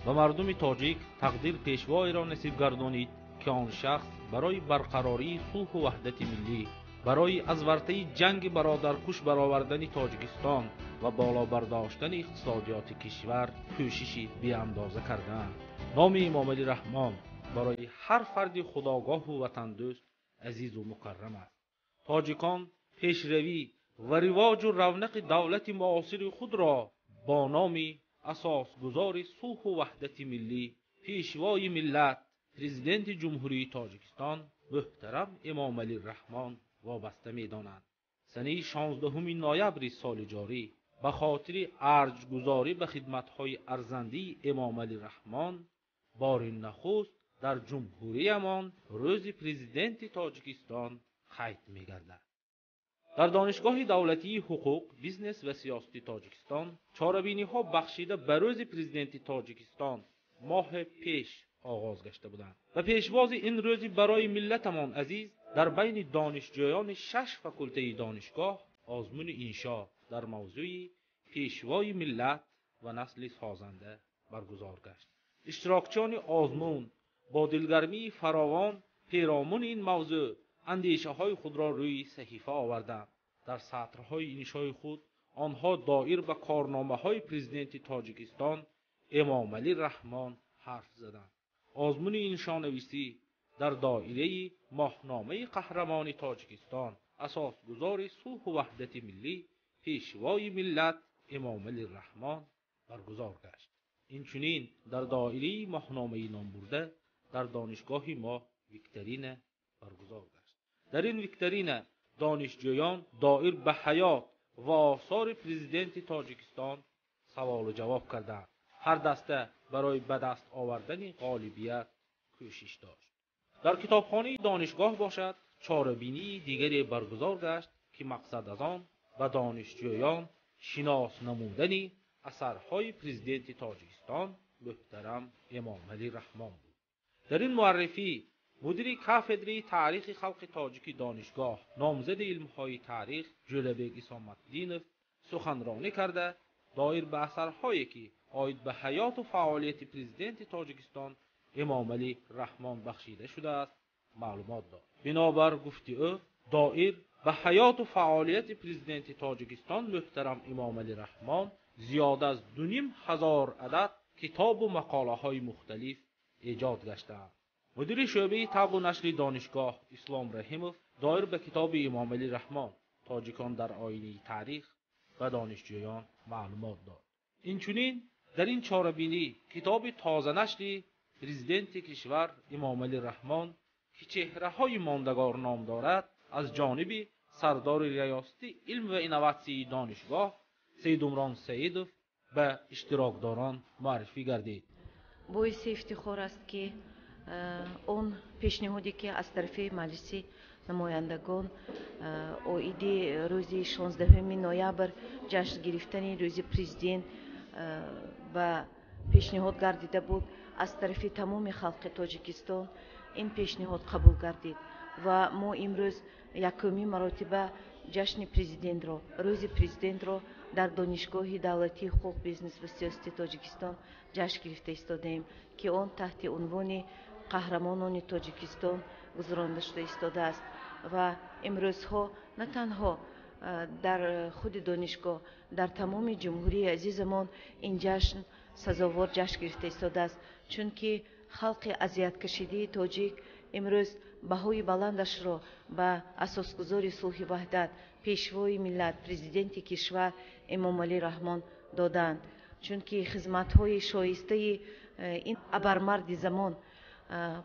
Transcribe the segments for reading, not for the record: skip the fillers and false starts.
و مردم تاجیک تقدیر پیشوایی را نصیب گردانید که آن شخص برای برقراری صلح و وحدت ملی، برای از ورطه جنگ برادرکش برآوردن تاجیکستان و بالا برداشتن اقتصادیات کشور کوششی بی اندازه کردند. نام امام علی رحمان برای هر فرد خودآگاه و وطن دوست عزیز و مکرم است. تاجیکان پیشروی و رواج و رونق دولت معاصر خود را با نام اساسگزار صلح و وحدت ملی، پیشوای ملت، پرزیدنت جمهوری تاجیکستان محترم امام علی رحمان وابسته می‌دانند. سنه 16 نوامبر سال جاری به خاطر ارجگذاری به خدمت‌های ارزنده امام علی رحمان بار نخست در جمهوریمان روز پرزیدنت تاجیکستان قید می‌گردد. در دانشگاه دولتی حقوق، بیزنس و سیاست تاجیکستان چاره‌بینی‌ها بخشیده به روز پرزیدنت تاجیکستان ماه پیش آغاز گشته بودند و پیشواز این روز برای ملتمان عزیز در بین دانشجویان 6 فاکولته دانشگاه آزمون انشا در موضوع پیشوای ملت و نسل سازنده برگزار گشت. اشتراکچیان آزمون با دلگرمی فراوان پیرامون این موضوع اندیشه‌های خود را روی صحیفه آوردند. در سطرهای انشای خود آنها دایر به کارنامه‌های پرزیدنت تاجیکستان امام علی رحمان حرف زدند. آزمون انشانویسی در دایره ماهنامه قهرمان تاجیکستان، اساسگزار صلح و وحدت ملی، پیشوای ملت امام علی رحمان برگزار گشت. اینچنین در دایره ماهنامه نام برده در دانشگاه ما ویکترین برگزار گشت. در این ویکترین دانشجویان دایر به حیات و آثار پرزیدنت تاجیکستان سوال و جواب کردند. هر دسته برای به دست آوردن غالبیت کوشش داشت. در کتابخانه دانشگاه باشد چاره‌بینی دیگری برگزار گشت که مقصد از آن به دانشجویان شناس نمودن اثرهای پرزیدنت تاجیکستان محترم امام علی رحمان بود. در این معرفی مدیر کافدره تاریخ خلق تاجیک دانشگاه نامزد علمهای تاریخ جلبگ اسامتدینov سخنرانی کرده دایر به اثرهایی که آید به حیات و فعالیت پرزیدنت تاجیکستان امام علی رحمان بخشیده شده است معلومات داد. بنابر گفته او دایر به حیات و فعالیت پرزیدنت تاجیکستان محترم امام علی رحمان زیاده از 2500 عدد کتاب و مقاله های مختلف ایجاد گشته‌اند. مدیر شعبه طب و نشر دانشگاه اسلام رحیمov دایر به کتاب امام علی رحمان تاجیکان در آینه تاریخ و دانشجویان معلومات داد. اینچنین در این چاره‌بینی کتاب تازه نشر پرزیدنت کشور امام علی رحمان که چهره‌های ماندگار نام دارد از جانب سردار ریاست علم و اینواتسی دانشگاه سید عمران سعیدov به اشتراکداران معرفی گردید. باعث افتخار است که اون پیشنهادی که از طرف مجلس نمایندگان اوید روز 16 نوامبر جشن گرفتن روز پرزیدنت و پیشنهاد گردیده بود از طرف تمام خلق تاجیکستان این پیشنهاد قبول گردید و ما امروز یکمی مرتبه جشن پرزیدنت را روز پرزیدنت را در دانشگاه دولتی حقوق بیزنس و سیاست تاجیکستان جشن گرفته ایستادیم که آن تحت عنوان قهرمانان تاجیکستان گذرانده شده ایستاده است و امروزها نه تنها در خود دانشگاه در تمام جمهوری عزیزمان این جشن سزاوار جشن گرفته ایستاده است چون که خلق اذیت کشیده تاجیک امروز بهای بلندش را به اساسگزار صلح وحدت پیشوای ملت پرزیدنت کشور امام علی رحمان دادند چون که خدمت‌های شایسته این ابرمرد زمان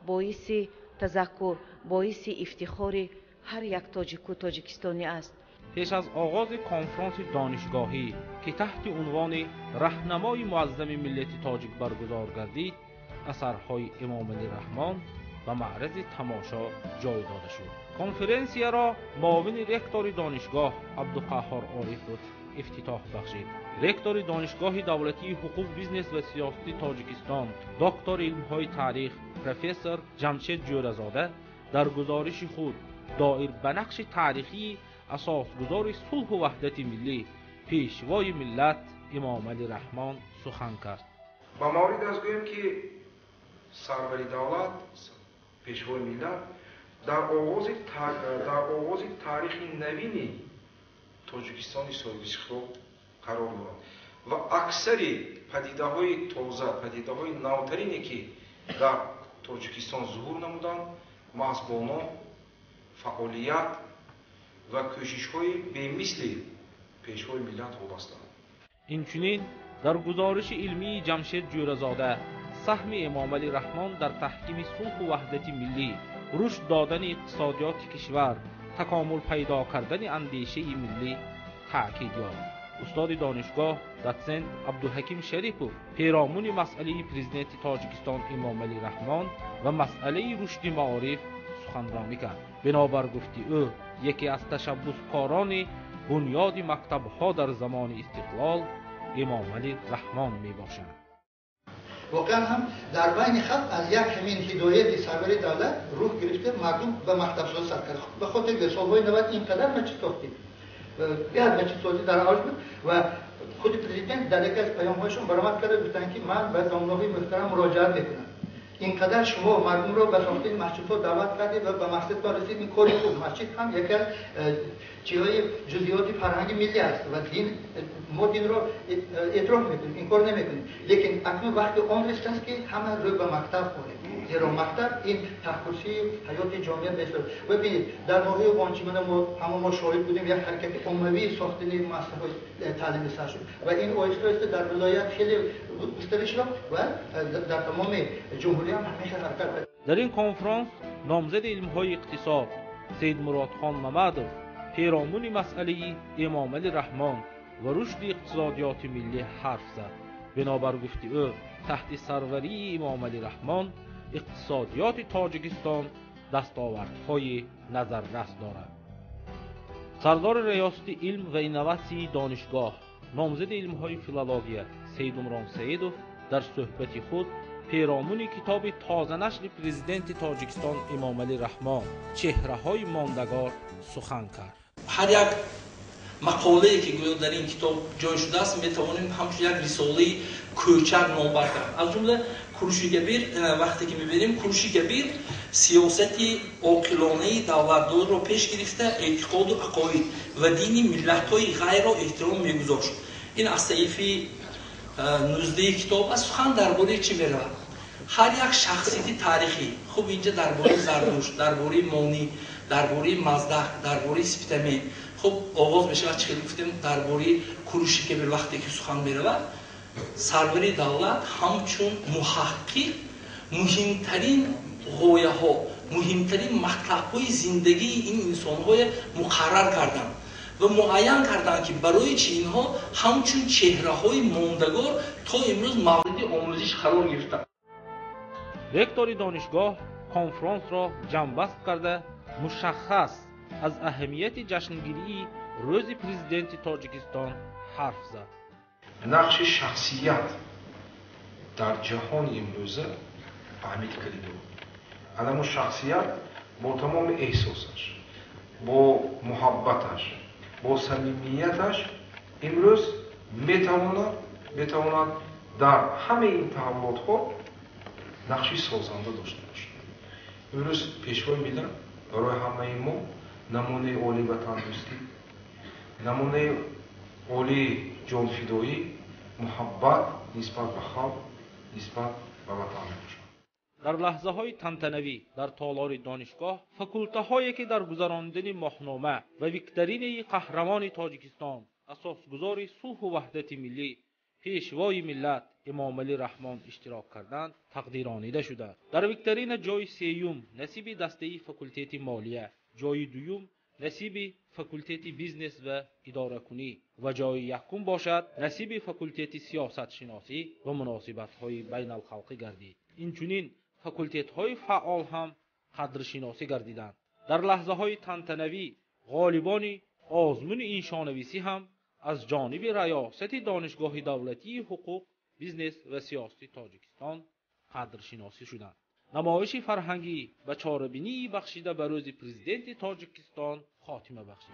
باعث تذکر باعث افتخار هر یک تاجیک و تاجیکستانی است. پیش از آغاز کنفرانس دانشگاهی که تحت عنوان راهنمای معظم ملت تاجیک برگزار گردید اثرهای امام علی رحمان و معرض تماشا جای داده شد. کنفرانسیه را معاون رکتور دانشگاه عبدالقهار عارفov افتتاح بخشید. رکتور دانشگاه دولتی حقوق بیزنس و سیاست تاجیکستان دکتر علم‌های تاریخ پروفسور جمشید جورزاده در گزارش خود دایر به نقش تاریخی اساسگزار صلح و وحدت ملی پیشوای ملت امام علی رحمان سخن کرد. با مورد از گویم که سروری دولت پیشوای ملت در آغاز تاریخ نوین تاجیکستان سوسیالیست قرار دارد و اکثر پدیده‌های تازه، پدیده‌های نوترینی که در تاجیکستان ظهور نمودند محض با نام، فعالیت و کوشش‌های بی‌مثل پیشوای ملت وابسته است. اینچنین در گزارش علمی جمشید جورزاده سهم امام علی رحمان در تحکیم صلح و وحدت ملی، رشد دادن اقتصادیات کشور، تکامل پیدا کردن اندیشه ملی تاکید یافت. استاد دانشگاه دوسنت عبدالحکیم شریفوف پیرامون مسئله پرزیدنت تاجیکستان امام علی رحمان و مسئله رشد معارف سخنرانی کرد. بنابر گفته او یکی از تشبثکاران بنیاد مکتب‌ها در زمان استقلال امام علی رحمان میباشند. واقعا هم در بین خلق از یک همین هدایت سرور دولت روح گرفته مردم به مکتب ساز سر کرد. به خاطر سالهای 90 اینقدر مسجد ساختیم. بیاد مسجد سازی در حال بود و خود پرزیدنت در یک از پیام‌هایشون برآمد کرده گفتن که من به زمانه‌های محترم مراجعه میکنم. اینقدر شما مردم رو به ساختن مسجدها دعوت کردید و به مسجد رسید. این کاری خوب. مسجد هم یک از چیزهای جزئیات فرهنگ ملی است و دین ما دین رو اعتراف میکنیم، این کار نمیکنیم. لیکن اکنون وقت آن است که همه رو به مکتب کنیم، زیرا مکتب این تخصصی حیات جامعه است. ببینید در ماهی وانچمن ما شاهد بودیم یک حرکت عمومی ساختن مؤسسه‌های تعلیم سر شد و این اویست در ولایت خیلی گسترش شد و در تمام جمهوری هم همیشه حرکت کرد. در این کنفرانس نامزد علم‌های اقتصاد سید مراد خان ممدوف پیرامون مسئله امام علی رحمان و رشد اقتصادیات ملی حرف زد. بنابر گفته او تحت سروری امام علی رحمان اقتصادیات تاجیکستان دستاوردهای نظررس دارد. سردار ریاست علم و اینواسیون دانشگاه نامزد علم‌های فیلولوژی سید عمران سیدوف در صحبت خود پیرامون کتاب تازه نشر پرزیدنت تاجیکستان امام علی رحمان چهره‌های ماندگار سخن کرد. هر یک مقاله‌ای که گویا در این کتاب جای شده است میتوانیم همچون یک رساله کوچک نام برد. از جمله کوروش گبیر وقتی که می‌بینیم کوروش گبیر سیاستی عاقلانه دولتدار را پیش گرفته، اعتقاد و عقاید و دین ملت‌های غیر را احترام می‌گذاشت. این از صحیفه 19 کتاب است. سخن درباره چی می‌رود؟ هر یک شخصیت تاریخی خوب اینجا درباره زردشت، درباره مانی، درباره مزدک، درباره سپیتمی خب آغاز میشه و چه گفتیم درباره کوروش که به وقتی که سخن می‌رود سروری دولت همچون محقق مهمترین غایه ها، مهمترین مطلب های زندگی این انسان های مقرر کردند و معین کردند که برای چه اینها همچون چهره های ماندگار تا امروز مورد آموزش قرار گرفتند. رکتور دانشگاه کنفرانس را جمع‌بست کرده مشخص از اهمیت جشنگیری روز پرزیدنت تاجیکستان حرف زد. نقش شخصیت در جهان امروزه اهمیت کلیدی بود. آدم شخصیت با تمام احساسش، با محبتش، با صمیمیتش امروز میتواند در همه این تحولات ها نقشی سازنده داشته باشد. امروز پیشوای ملت برای همه ما نمونه عالی و تندرستی، نمونه عالی جانفدایی، محبت نسبت به خلق، نسبت به وطن باشد. در لحظه های تنتنوی در تالار دانشگاه فاکولته هایی که در گذراندن ماهنامه و ویکترین قهرمان تاجیکستان اساسگزار صلح و وحدت ملی پیشوای ملت امام علی رحمان اشتراک کردند تقدیرانیده شده. در ویکترین جای سیوم نصیب دسته فاکولته مالیه، جای دوم نصیب فاکولته بیزنس و اداره کنی و جای یکم باشد نصیب فاکولته سیاست شناسی و مناسبت های بین الخلقی گردید. اینچنین فاکولته های فعال هم قدرشناسی گردیدند. در لحظه های تنتنوی غالبان آزمون انشانویسی هم از جانب ریاست دانشگاه دولتی حقوق، بیزنس و سیاسی تاجیکستان قدرشناسی شدند. نمایش فرهنگی و چاره‌بینی بخشیده به روز پرزیدنت تاجیکستان خاتمه بخشید.